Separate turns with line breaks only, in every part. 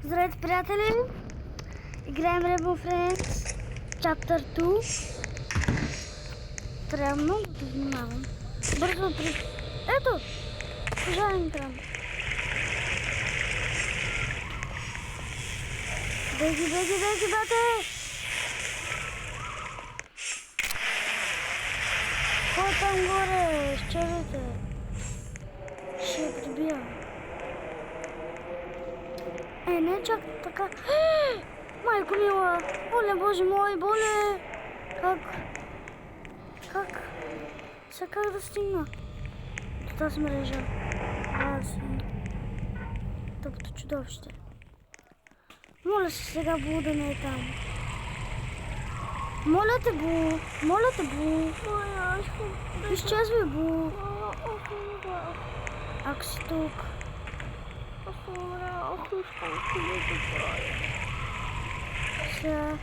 Здравейте, приятели! Играем Rainbow Friends Chapter 2. Трябва много да внимавам. Бързо Ето! Пожарен екран. Беги, бате! Кой е там горе? Изчезвайте. Ще я прибия. Не чак така. Майко мила! Оле, боже мой, боле! Как? Сега как да стигна? До тази мрежа. Аз тъпото чудовище. Моля се сега Бу да не е там. Моля те, Бу! Изчезвай, Бу! Ако си тук. Сега.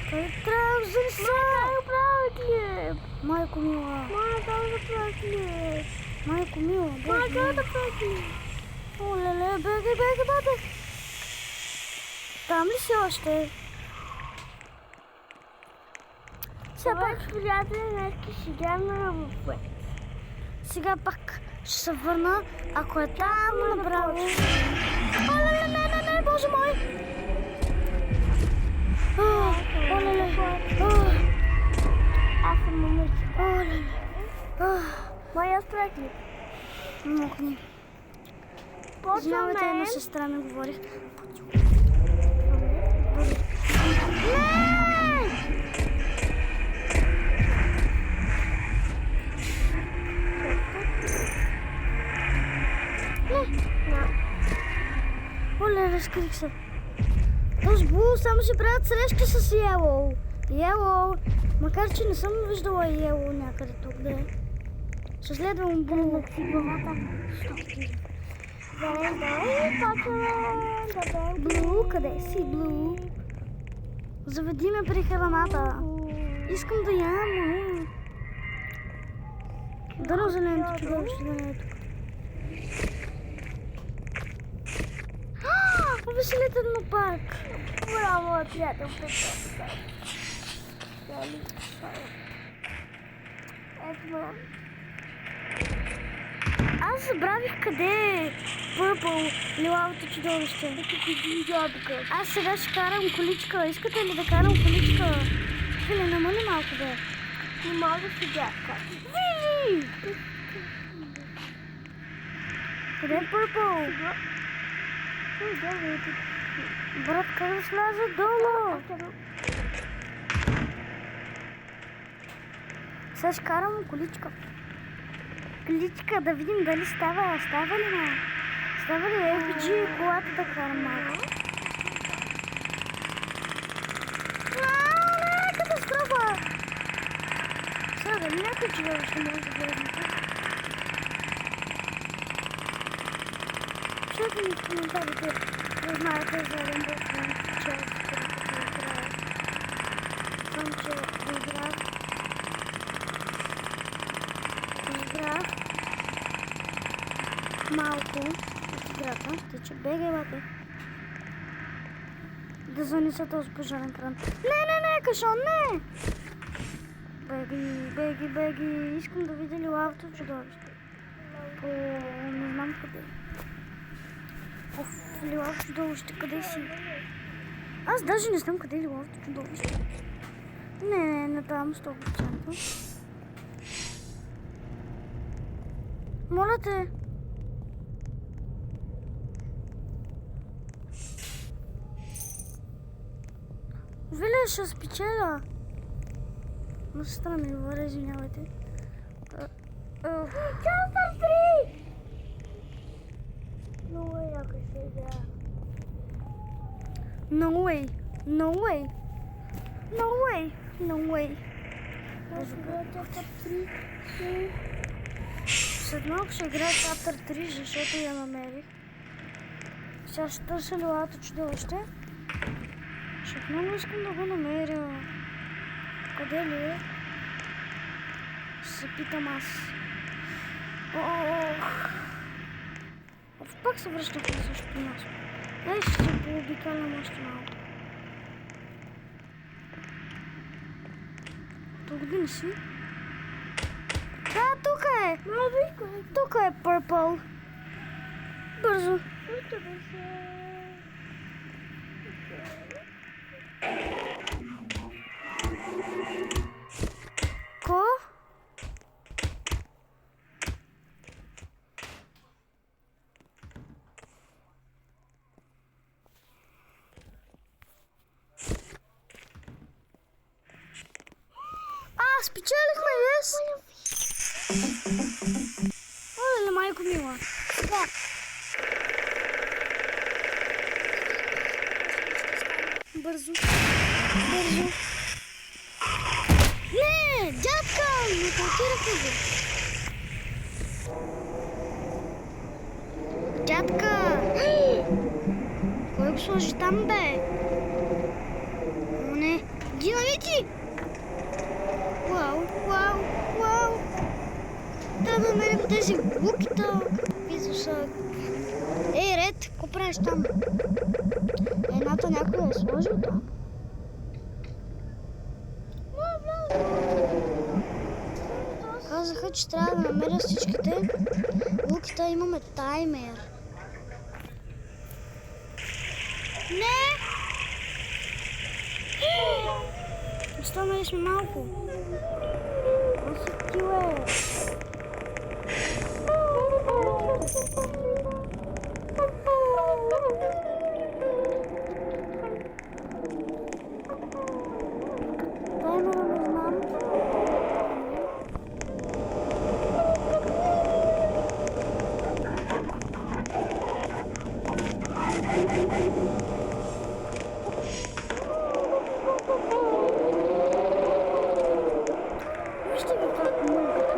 Къде трябва да вземи сега? Майко мила. Майко мила, боже мила. Олеле, беги, бате. Там ли си още? Сега пак, приятели, днеска ще играем на Rainbow Friends. Сега пак ще се върна, ако е там направо. Олеле, не, боже мой! Олеле, аз съм момичета. Олеле. Моя страхник. Мокни. Извинявайте, една сестра ми говорих. Оле, разкрих се. Този Бу само си правят среща с Yellow. Макар че не съм виждала Yellow някъде тук, да е. Ще следвам Бу. Блу, къде си, Блу? Заведи ме при храната. Искам да ям. Дано зеленото чудовище да не е тук. Веселително пак. Браво, приятел. Аз забравих къде е Purple, лилавото чудовище. Аз сега ще карам количка. Искате ли да карам количка? Филе, намали малко бе. Не мога да седя. Вили! Къде е Purple? Брат, как да сляза долу? Сега ще карам количка. Количка, да видим дали става. Става ли ме? Става ли FG колата да карам малко? Не, катастрофа! Сега дали някой човек ще може да гледам тук? Чуйте ми в коментарите, да знаете за Rainbow Friends, че изграх малко от играта, тъй бегай, бате. Да занеса този пожарен кран. Не, кашон, не! Беги, искам да видя лилавото чудовище. Не знам къде. Лилавото чудовище, къде си? Аз даже не знам къде е лилавото чудовище. Не там 100%. Моля те. Виле, ще спечеля. Но сестра ми говоря, извинявайте. Chapter 3! No way, ако ще игра. No way. Аз играя Chapter 3. След малко ще играя Chapter 3, защото я намерих. Сега ще търся лилавото чудовище. Защото много искам да го намеря. Къде ли е? Ще се питам аз. Пак се връщах на същото място. Ей, ще се пообикалям още малко. Тук ли си? Да, тук е! Тук е Purple. Бързо. Ко? Спечелихме, yes? Оле, майко мила. Бързо. Бързо. Не, дядка! Не тълкирахме го. Дядка! Кой го сложи там, бе? О, не. Динамити! Вау, вау, вау! Трябва да намерим тези лукита. Какви са? Ей, Ред, какво правиш там? Едната някой е сложил там. Казаха, че трябва да намеря всичките лукита. Имаме таймер. Не! Останали сме малко. Осетиле. Таймера не знам. Вижте го как мълкат.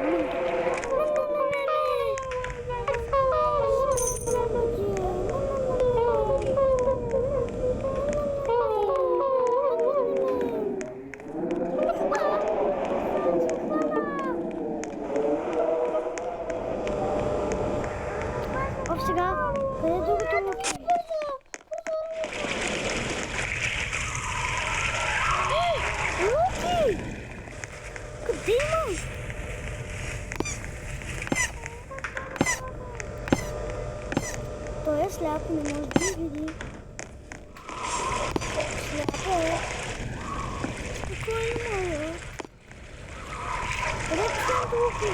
Оп, сега, къде е другото луки? Луки! Къде има? Той е сляп, не може да ги види. Сляпо е. Спокойно, моя. Къде е последното луки?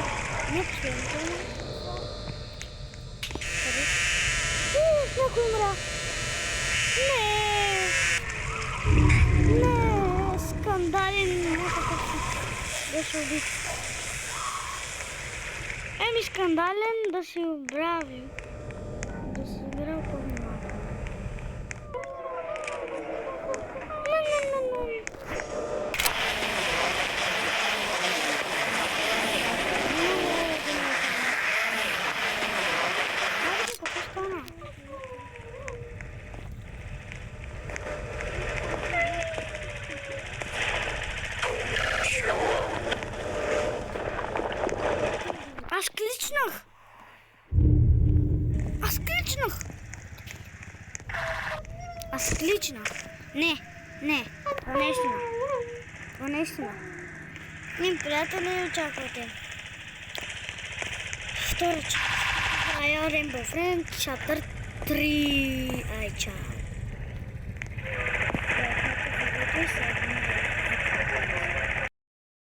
Не последното. Някой умря. Не! Не! Скандален някакъв беше убит. Еми скандален да си обрави. Да си избирал по-внимателно. Аз кличнах. Не. Това не е истина. Това не е истина. Мин приятели, очаквате. Втора част. Rainbow Friends, Chapter 3. Ай, чао.